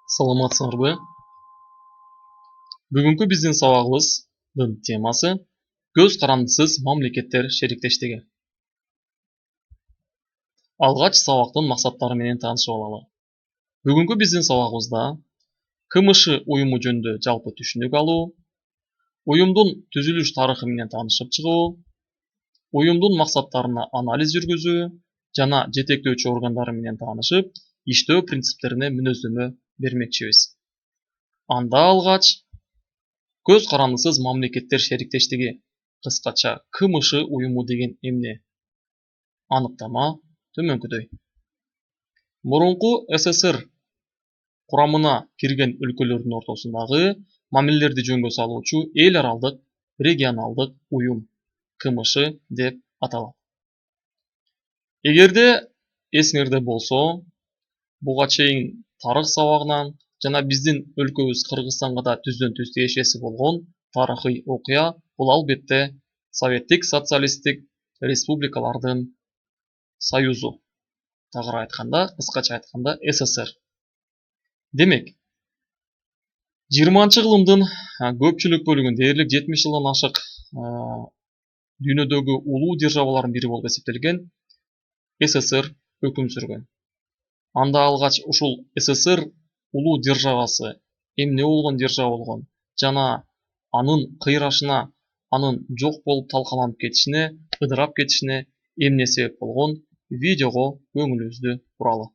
Саламатсыңарбы? Бүгүнкү биздин сабагыбыздын темасы көз карандысыз мамлекеттер шериктештиги. Алгач сабактын максаттары менен таанышып алалы. Бүгүнкү биздин сабагыбызда КМШ уюму жөнүндө жалпы түшүнүк алуу, уюмдун түзүлүш тарыхы менен таанышып чыгуу, уюмдун максаттарына анализ жүргүзүү жана жетектөөчү органдары менен таанышып, иштөө принциптерине мүнөздөмө бермекчибиз. Анда алгач көз карандысыз мамлекеттер шериктештиги, кыскача КМШ уюму деген эмне? Аныктама төмөнкүдөй. Мурунку СССР курамына кирген өлкөлөрдүн ортосундагы мамилелерди жөнгө салуучу эл аралдык регионалдык уюм КМШ деп аталат. Эгерде эсиңерде болсо, буга чейин тарых сабагынан жана биздин өлкөбүз Кыргызстанга да түздөн түз тиешеси болгон тарыхый окуя бул албетте Советтик социалисттик республикалардын союзу. Тагыраак айтканда, кыскача айтканда СССР. Демек, 20-кылымдын көпчүлүк бөлүгүн дээрлик 70 жылдан ашык дүйнөдөгү улуу державалардын бири болуп эсептелген СССР өкүм сүргөн. Анда алгач ушул СССР улуу державасы эмне болгон держава болгон жана анын кыйрашына, анын жок болуп талкаланып кетишине, ыдырап кетишине эмне себеп болгон видеого көңүлүбүздү буралы.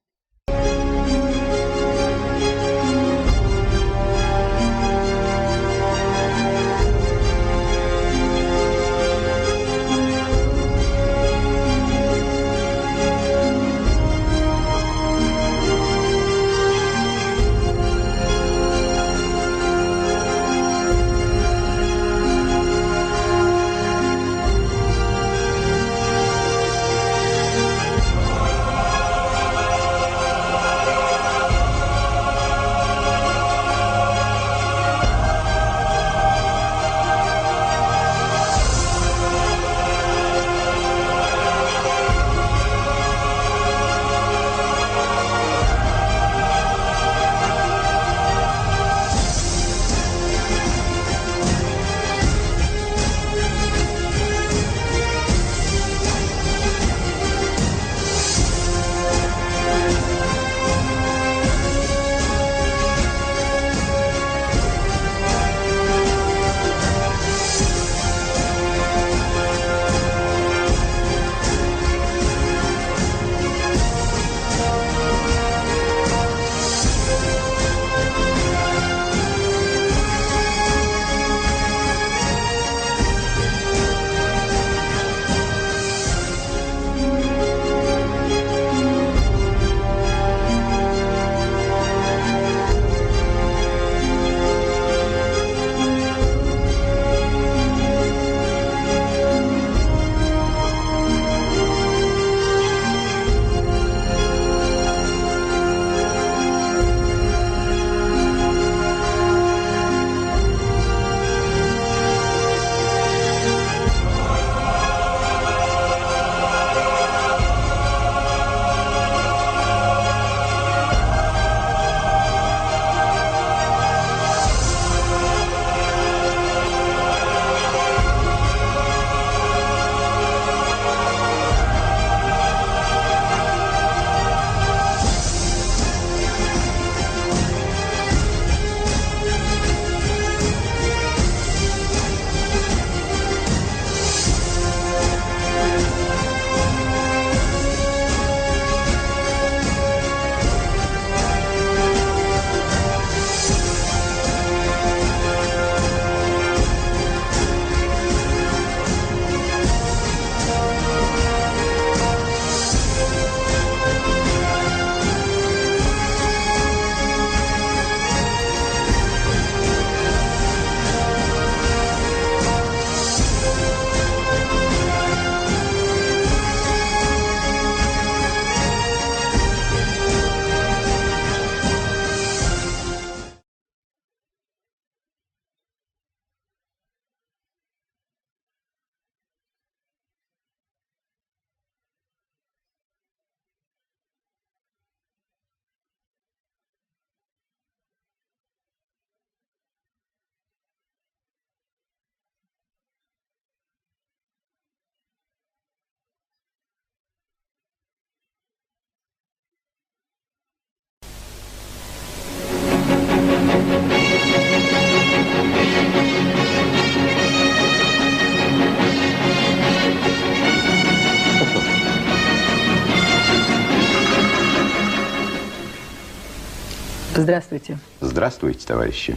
Здравствуйте. Здравствуйте, товарищи.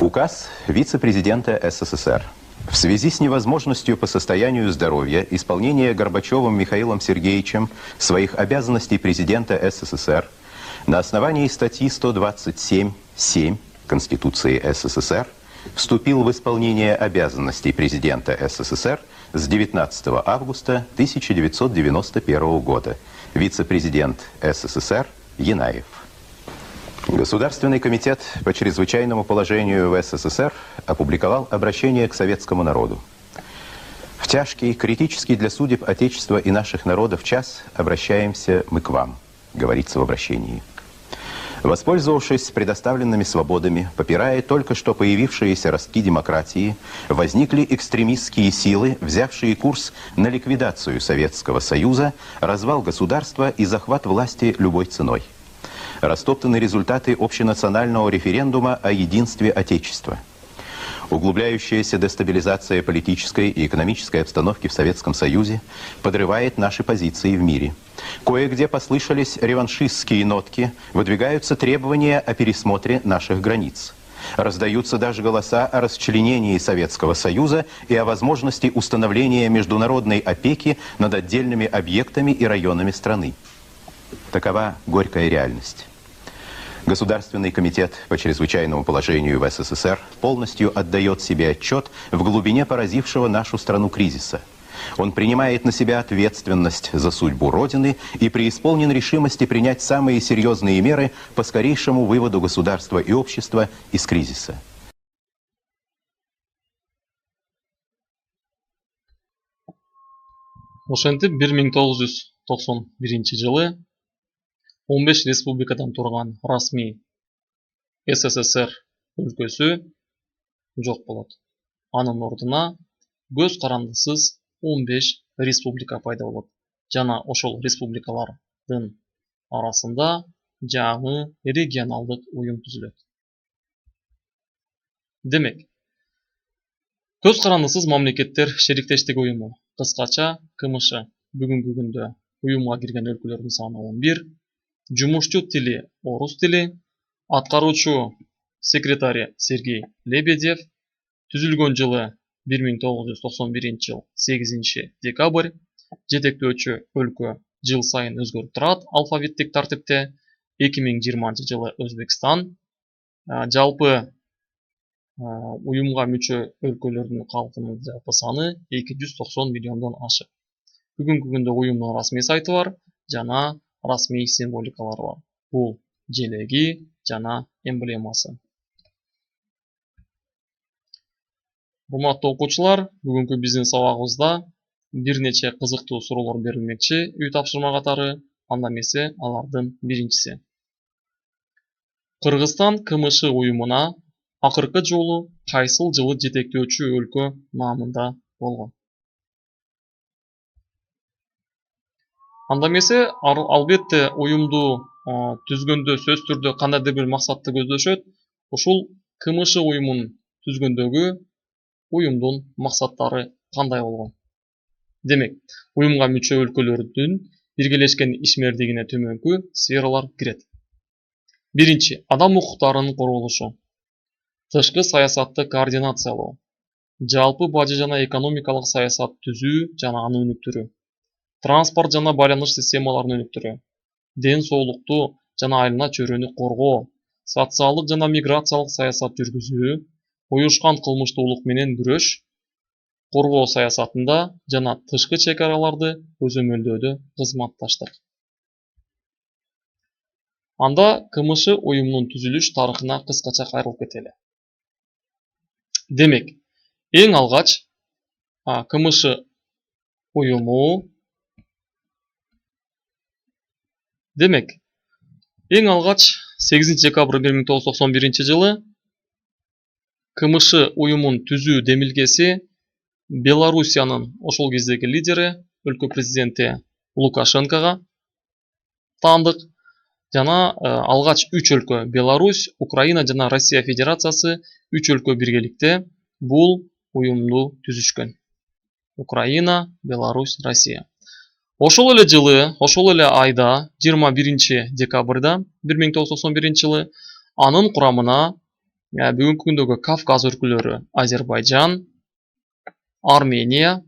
Указ вице-президента СССР. В связи с невозможностью по состоянию здоровья исполнения Горбачевым Михаилом Сергеевичем своих обязанностей президента СССР на основании статьи 127.7 Конституции СССР вступил в исполнение обязанностей президента СССР с 19 августа 1991 года. Вице-президент СССР Янаев. Государственный комитет по чрезвычайному положению в СССР опубликовал обращение к советскому народу. В тяжкий, критический для судеб Отечества и наших народов час обращаемся мы к вам, говорится в обращении. Воспользовавшись предоставленными свободами, попирая только что появившиеся ростки демократии, возникли экстремистские силы, взявшие курс на ликвидацию Советского Союза, развал государства и захват власти любой ценой. Растоптаны результаты общенационального референдума о единстве Отечества. Углубляющаяся дестабилизация политической и экономической обстановки в Советском Союзе подрывает наши позиции в мире. Кое-где послышались реваншистские нотки, выдвигаются требования о пересмотре наших границ. Раздаются даже голоса о расчленении Советского Союза и о возможности установления международной опеки над отдельными объектами и районами страны. Такова горькая реальность. Государственный комитет по чрезвычайному положению в СССР полностью отдает себе отчет в глубине поразившего нашу страну кризиса. Он принимает на себя ответственность за судьбу Родины и преисполнен решимости принять самые серьезные меры по скорейшему выводу государства и общества из кризиса. Ошентип 1991 жылы 15 республикадан турган расмий СССР өлкөсү жок болот. Анын ордуна көз карандысыз 15 республика пайда болот. Жана ошол республикалардын арасында жаңы регионалдык уюм түзүлөт. Демек, көз карандысыз мамлекеттер шериктештиги уюму, кыскача КМШ, бүгүнкү күндө уюмга кирген өлкөлөрдүн саны 11, жумушчу тили орус тили, аткаруучу секретари Сергей Лебедев, түзүлгөн жылы 1991 жыл 8 декабрь, жетектөөчү өлкө жыл сайын өзгөрүп турат алфавиттик тартипте. 2020 жылы Өзбекстан, жалпы уюмга мүчө өлкөлөрдүн калкынын жалпы саны 290 миллиондон ашык. Бүгүнкү күндө уюмдун расмий сайты бар жана расмий символикалары бар. Бул желеги жана эмблемасы. Урматтуу окуучулар, бүгүнкү биздин сабагыбызда бир нече кызыктуу суроолор берилмекчи үй тапшырма катары. Анда эмесе алардын биринчиси. Кыргызстан КМШ уюмуна акыркы жолу кайсыл жылы жетектөөчү өлкө наамында болгон? Анда эмесе албетте уюмду түзгөндө сөзсүз түрдө кандайдыр бир максатты көздөшөт. Ушул КМШ уюмун түзгөндөгү уюмдун максаттары кандай болгон? Демек, уюмга мүчө өлкөлөрдүн биргелешкен ишмердигине төмөнкү сфералар кирет. Биринчи, адам укуктарынын корголушу. Тышкы саясатты координациялоо. Жалпы бажы жана экономикалык саясат түзүү жана анын өнүктүрүү. Транспорт жана байланыш системаларын өнүктүрүү. Ден соолукту жана айылына чөйрөнү коргоо. Социалдык жана миграциялык саясат жүргүзүү. Уюшкан кылмыштуулук менен күрөш. Коргоо саясатында жана тышкы чекараларды көзөмөлдөөдө кызматташтык. Анда КМШ уюмунун түзүлүш тарыхына кыскача кайрылып кетели. Демек, эң алгач КМШ уюму эң алгач 8 декабрь 1991 жылы КМШ уюмун түзүү демилгеси Белоруссиянын ошол кездеги лидери, өлкө президенти Лукашенкого таандык. Жана алгач 3 өлкө Беларусь, Украина жана Россия Федерациясы 3 өлкө биргеликте бул уюмду түзүшкөн. Украина, Беларусь, Россия. Ошол эле жылы, ошол эле айда 21 декабрда 1991 жылы анын курамына бүгүнкү күндөгү Кавказ өлкөлөрү Азербайжан, Армения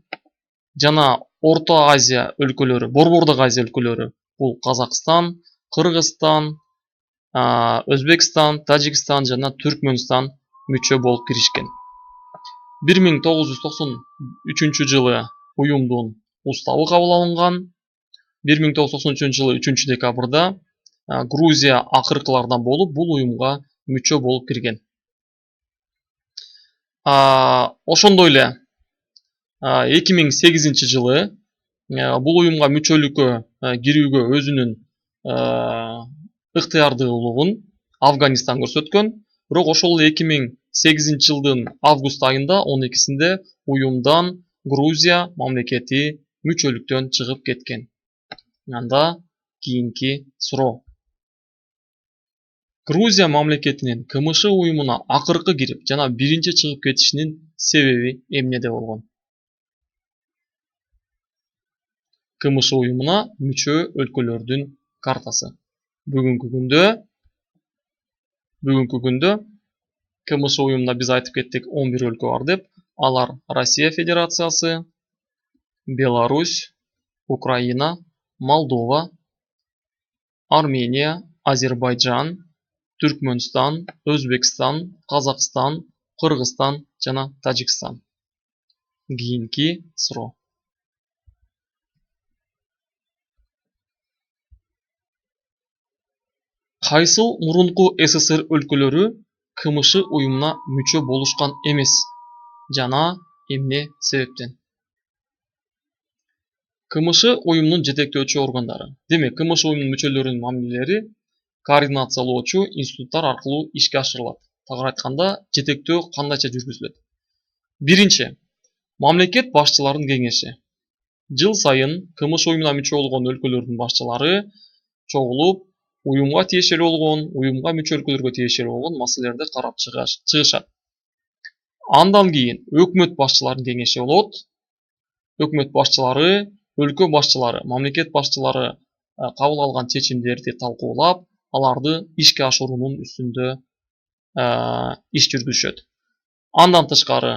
жана Орто Азия өлкөлөрү, Борбордук Азия өлкөлөрү бул Казакстан, Кыргызстан, Өзбекстан, Тажикстан жана Түркмөнстан мүчө болуп киришкен. 1993 жылы уюмдун уставы кабыл алынган. 1993 жылы 3 декабрда Грузия акыркылардан болуп бул уюмга мүчө болуп кирген. Ошондой эле 2008 жылы бул уюмга мүчөлүккө кирүүгө өзүнүн ыктыярдуулугун Афганистан көрсөткөн. Бирок ошол 2008 жылдын август айында 12-синде уюмдан Грузия мамлекети мүчөлүктөн чыгып кеткен. Анда кийинки суроо. Грузия мамлекетинин КМШ уюмуна акыркы кирип жана биринчи чыгып кетишинин себеби эмнеде болгон? КМШ уюмуна мүчө өлкөлөрдүн картасы. Бүгүнкү күндө КМШ уюмуна биз айтып кеттик 11 өлкө бар деп. Алар Россия Федерациясы, Беларусь, Украина, Молдова, Армения, Азербайжан, Түркмөнстан, Өзбекстан, Казакстан, Кыргызстан жана Тажикстан. Кийинки суроо. Кайсыл мурунку СССР өлкөлөрү КМШ уюмуна мүчө болушкан эмес жана эмне себептен? КМШ уюмунун жетектөөчү органдары. Демек, КМШ уюмунун мүчөлөрүнүн мамилелери координациялоочу институттар аркылуу ишке ашырылат. Тагыраак айтканда, жетектөө кандайча жүргүзүлөт? Биринчи, мамлекет башчыларынын кеңеши. Жыл сайын КМШ уюмуна мүчө болгон өлкөлөрдүн башчылары чогулуп, уюмга тиешелүү болгон, уюмга мүчө өлкөлөргө тиешелүү болгон маселелерди карап чыгышат. Андан кийин өкмөт башчыларынын кеңеши болот. Өкмөт башчылары, өлкө башчылары, мамлекет башчылары кабыл алган чечимдерди талкуулап, аларды ишке ашыруунун үстүндө иш жүргүзүшөт. Андан тышкары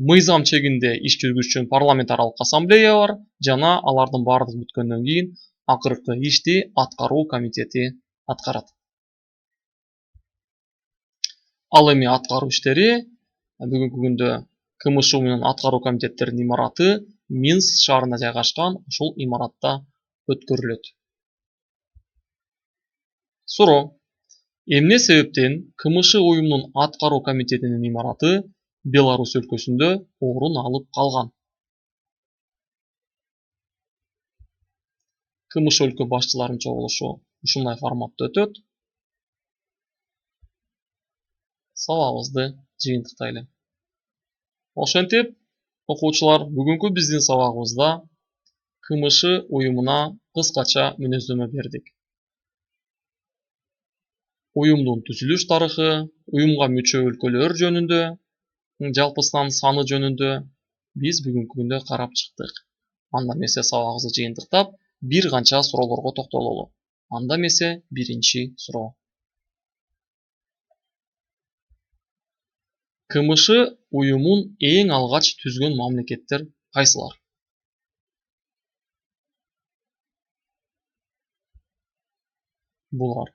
мыйзам чегинде иш жүргүзүшчү парламентаралык ассамблея бар жана алардын баардыгы бүткөндөн кийин акыркы ишти аткаруу комитети аткарат. Ал эми аткаруу иштери бүгүнкү күндө КМШ уюмунун аткаруу комитеттеринин имараты Минск шаарында жайгашкан, ушул имаратта өткөрүлөт. Суроо. Эмне себептен КМШ уюмунун аткаруу комитетинин имараты Беларусь өлкөсүндө орун алып калган? КМШ өлкө башчыларынын чогулушу ушундай форматта өтөт. Сабагыбызды жыйынтыктайлы. Ошентип, окуучулар, бүгүнкү биздин сабагыбызда КМШ уюмуна кыскача мүнөздөмө бердик. Уюмдун түзүлүш тарыхы, уюмга мүчө өлкөлөр жөнүндө, жалпы саны жөнүндө биз бүгүнкү күндө карап чыктык. Анда эмесе сабагыбызды жыйынтыктап, бир канча суроолорго токтололу. Анда эмесе биринчи суроо. КМШ уюмун эң алгач түзгөн мамлекеттер кайсылар? Булар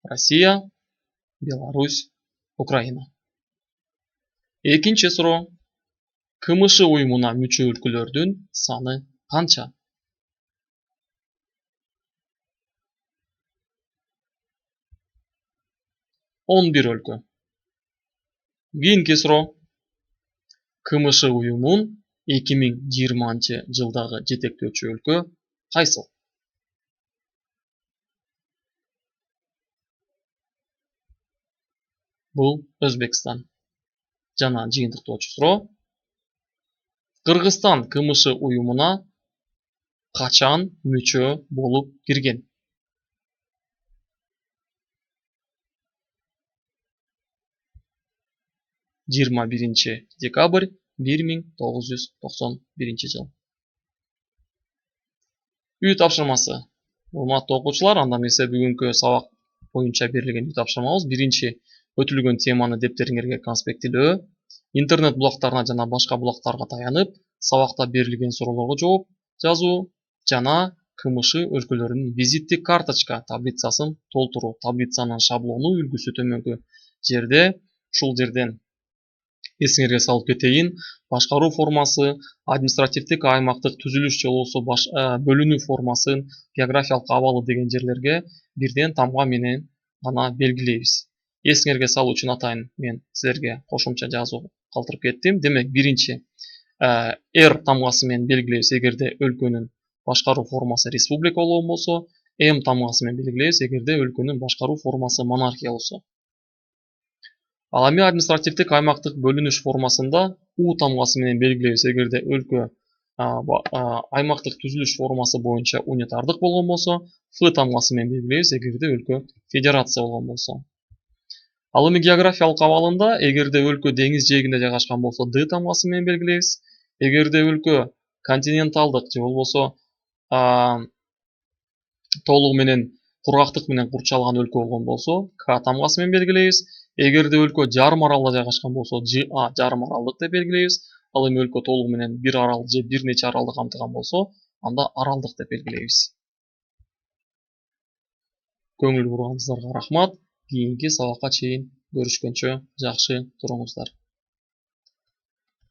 Россия, Беларусь, Украина. Экинчи суроо. КМШ уюмуна мүчө өлкөлөрдүн саны канча? Он бир өлкө. Кийинки суроо. КМШ уюмун 2020 жылдагы жетектөөчү өлкө кайсыл? Бул Өзбекстан. Жана жыйынтыктоочу суроо. Кыргызстан КМШ уюмуна качан мүчө болуп кирген? 21 декабрь 1991 жыл. Үй тапшырмасы. Урматтуу окуучулар, анда эмесе бүгүнкү сабак боюнча берилген үй тапшырмабыз. Биринчи, өтүлгөн теманы дептериңерге конспектилөө, интернет булактарына жана башка булактарга таянып, сабакта берилген суроолорго жооп жазуу жана КМШ өлкөлөрүнүн визиттик карточка таблицасын толтуруу. Таблицанын шаблону үлгүсү төмөнкү жерде. Ушул жерден эсиңерге салып кетейин. Башкаруу формасы, административдик аймактык түзүлүш же болбосо бөлүнүү формасын, географиялык абалы деген жерлерге бирден тамга менен гана белгилейбиз. Эсиңерге салуу үчүн атайын мен силерге кошумча жазуу калтырып кеттим. Демек, биринчи R тамгасы менен белгилейбиз эгерде өлкөнүн башкаруу формасы республика болгон болсо, M тамгасы менен белгилейбиз эгерде өлкөнүн башкаруу формасы монархия болсо. Ал эми административдик аймактык бөлүнүш формасында U тамгасы менен белгилейбиз эгерде өлкө аймактык түзүлүш формасы боюнча унитардык болгон болсо, F тамгасы менен белгилейбиз эгерде өлкө федерация болгон болсо. Ал эми географиялык абалында эгерде өлкө деңиз жээгинде жайгашкан болсо, D тамгасы менен белгилейбиз. Эгерде өлкө континенталдык же болбосо толугу менен кургактык менен курчалган өлкө болгон болсо, К тамгасы менен белгилейбиз. Эгерде өлкө жарым аралда жайгашкан болсо, ЖА жарым аралдык деп белгилейбиз. Ал эми өлкө толугу менен бир арал же бир нече аралды камтыган болсо, анда аралдык деп белгилейбиз. Көңүл бурганыңыздарга рахмат. Кийинки сабакка чейин көрүшкөнчө жакшы туруңуздар.